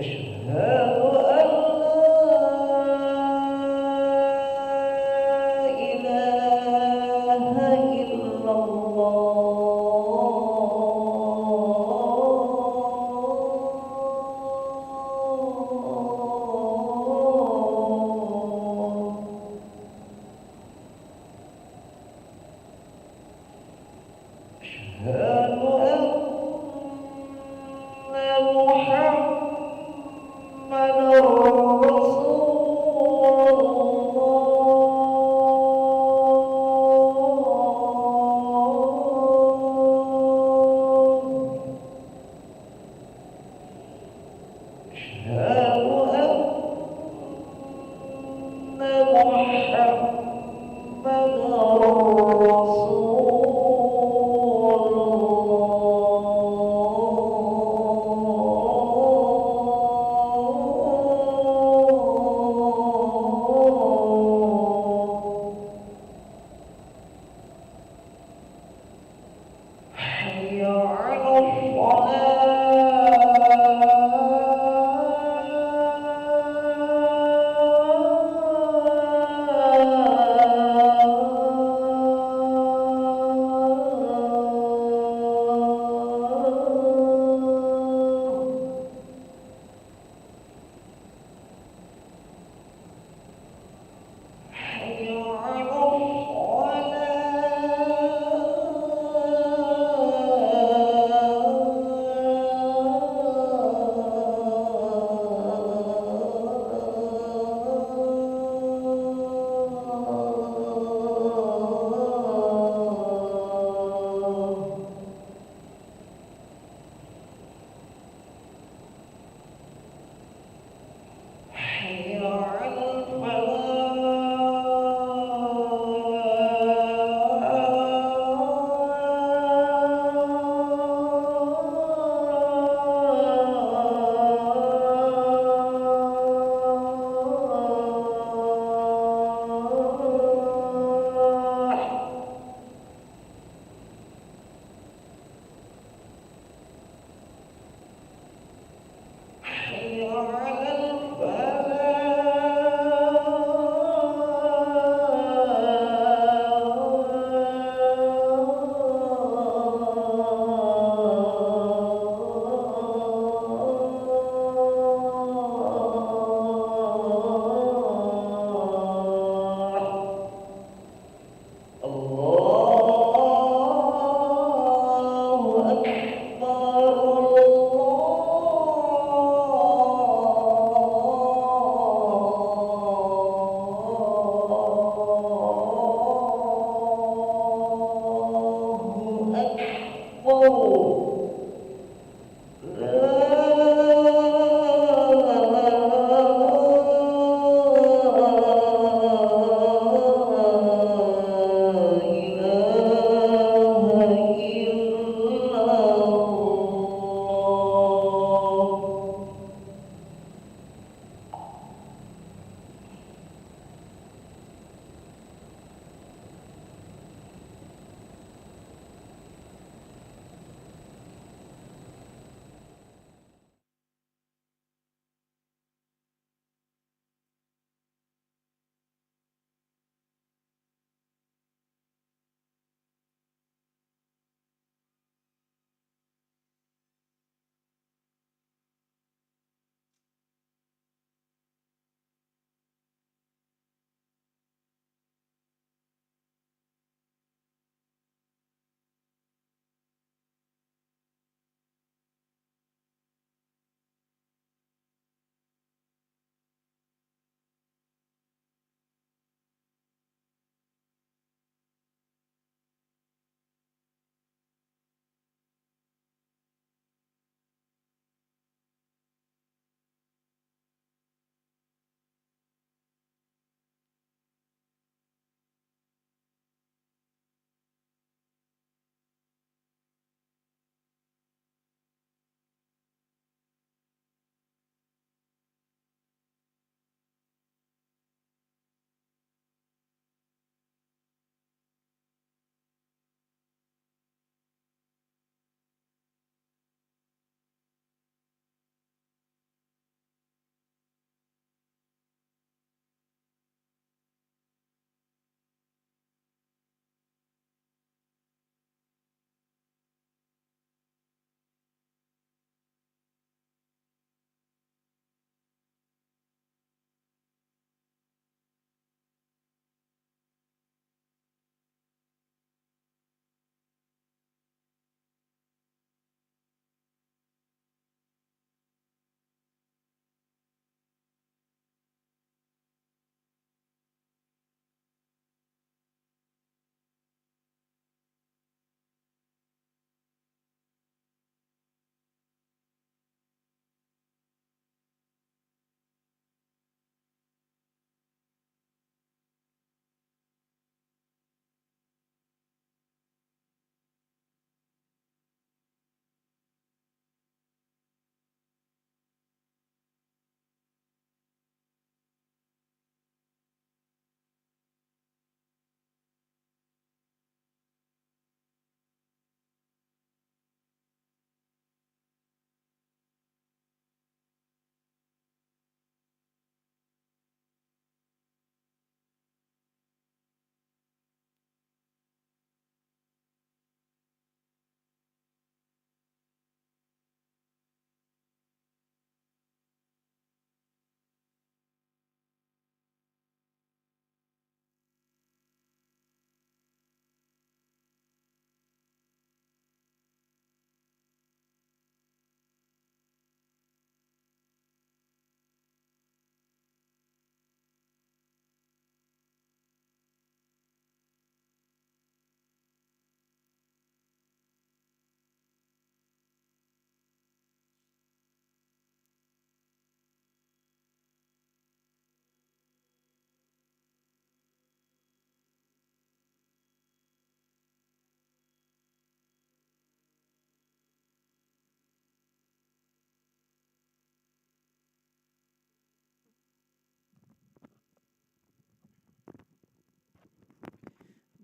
أشهد أن لا إله إلا الله. أشهد أن محمدا رسول الله. أشهد أن محمدا رسول الله. حي على الصلاة.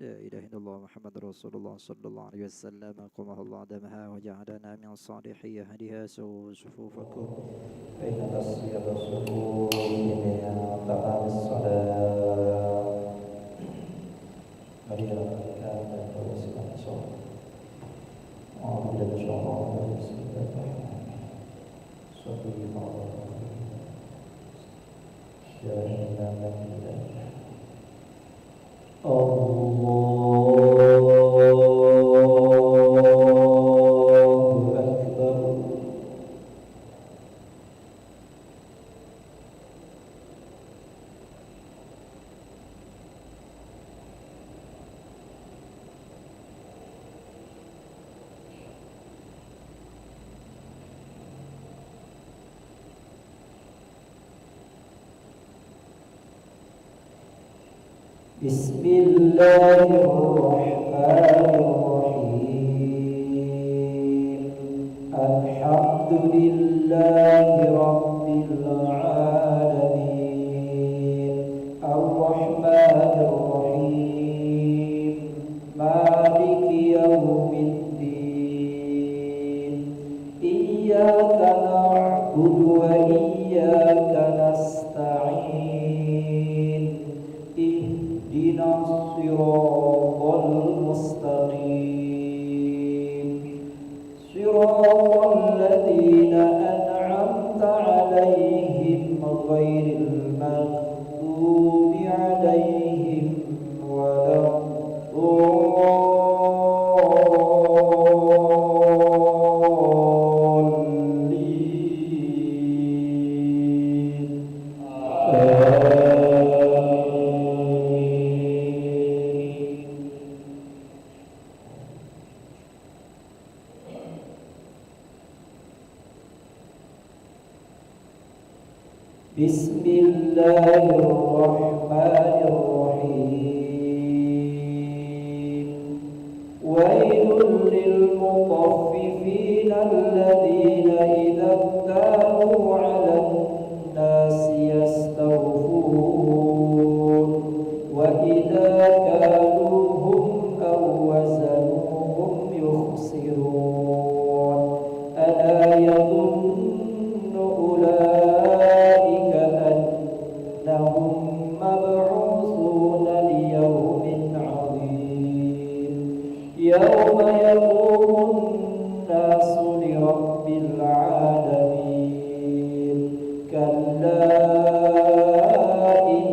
لا إله إلا الله محمد رسول الله صلى الله عليه وسلم قمه الله دمها وجعلنا من صالحي أهلها سووا صفوفكم فإن تصفية الصفوف من تمام الصلاة marilah kita berdoa sholat. Alhamdulillah بسم الله الرحمن الرحيم الحمد لله رب العالمين الرحمن الرحيم مالك يوم الدين إياك نعبد وإياك نستعين اهدنا الصراط المستقيم صراط الذين أنعمت عليهم غير المغضوب عليهم ولا بسم الله الرحمن الرحيم ويل للمطففين الذين إذا اكتالوا على الناس يستوفون وإذا كالوهم أو وزنوهم يخسرون ألا يظن أولئك أنهم مبعوثون ليوم عظيم يوم يقوم الناس لرب العالمين كلا إن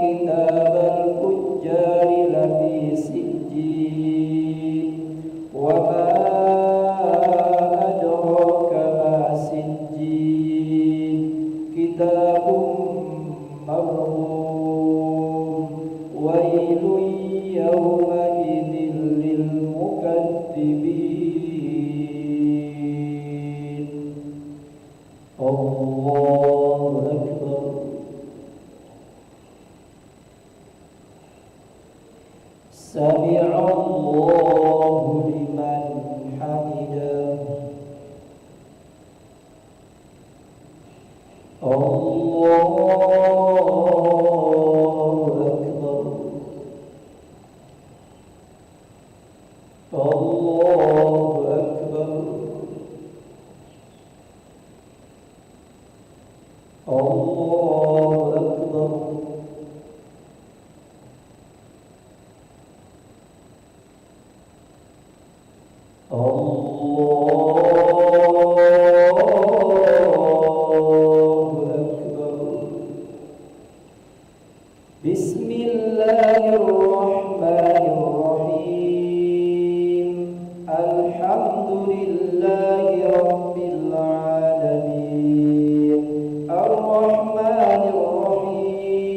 كتاب الفجار لفي سجين وما أدراك ما سجين كتاب مرقوم ويل يومئذ للمكذبين الله أكبر سمع الله لمن حمده الله أكبر الله أكبر الله أكبر بسم الله الرحمن الرحيم الحمد لله رب العالمين الرحمن الرحيم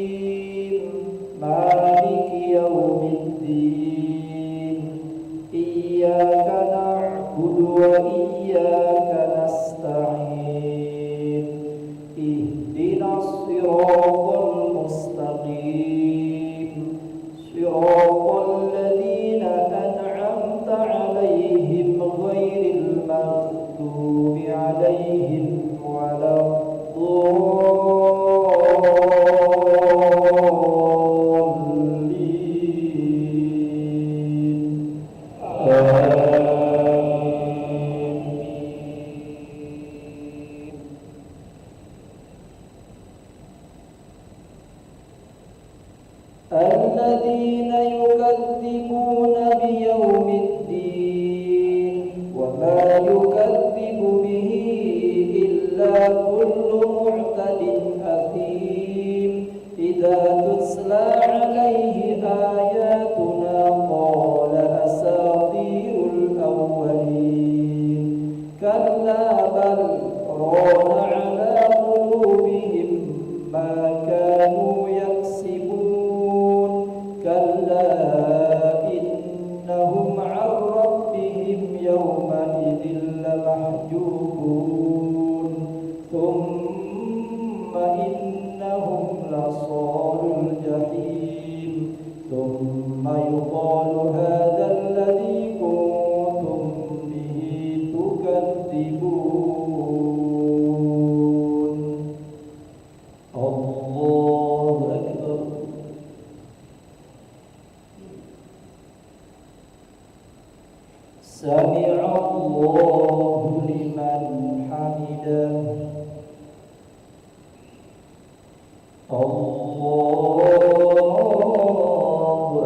الذين يكذبون بيوم الدين وما يكذب به إلا كل معتد أثيم إذا تتلى عليه آياتنا قال أساطير الأولين كلا بل ران على قلوبهم ما كانوا يكسبون كلا إنهم عن ربهم يومئذ لمحجوبون ثم إنهم لصال الجحيم ثم يقال هذا الذي كنتم به تكذبون الله أكبر سمع الله لمن حمده الله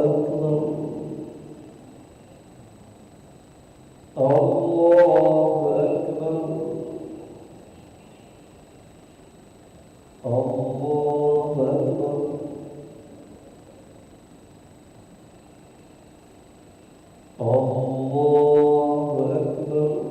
أكبر الله أكبر الله أكبر الله أكبر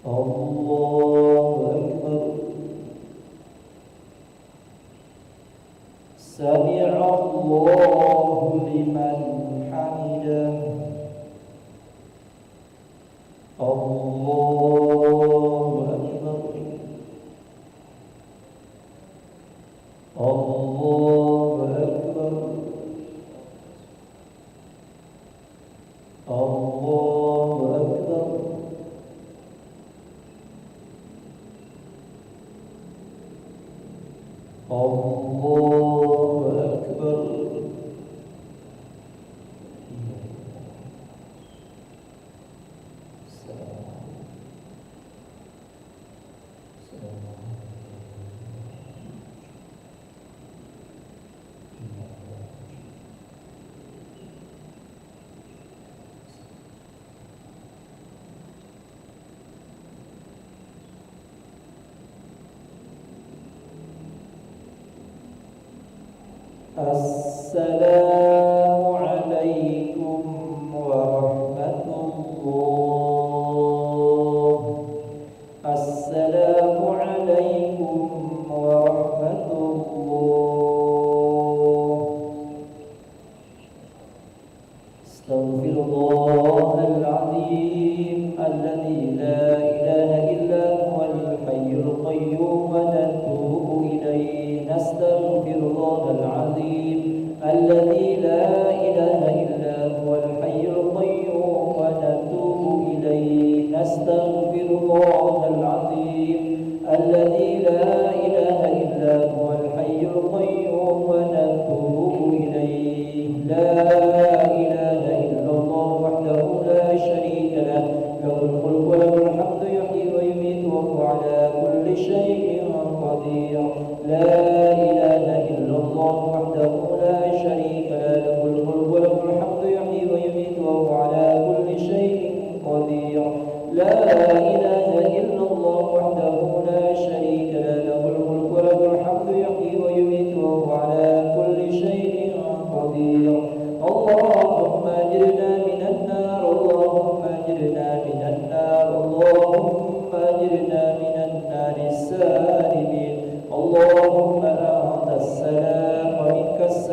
الله أكبر سمع الله لمن حمده الله أكبر الله أكبر الله أكبر الله أكبر السلام عليكم ورحمة الله السلام عليكم ورحمة الله استغفر الله العظيم الذي لا إله إلا هو الحي القيوم ونتوب إليه نستغفر الله العظيم الذي لا إله إلا هو الحي القيوم ونتوب إليه نستغفر الله العظيم الذي لا إله إلا هو الحي القيوم ونتوب إليه لا إله إلا الله وحده لا شريك له له الملك وله الحمد يحيي ويميت وهو على كل شيء قدير لا إله إلا الله وحده لا شريك له له الملك وله الحمد يحيي ويميت وهو على كل شيء قدير لا إله إلا الله وحده لا شريك له له الملك وله الحمد يحيي ويميت وهو على كل شيء قدير اللهم أجرنا من النار اللهم أجرنا من النار اللهم أجرنا من النار السالمين اللهم أنت السلام ومنك السلام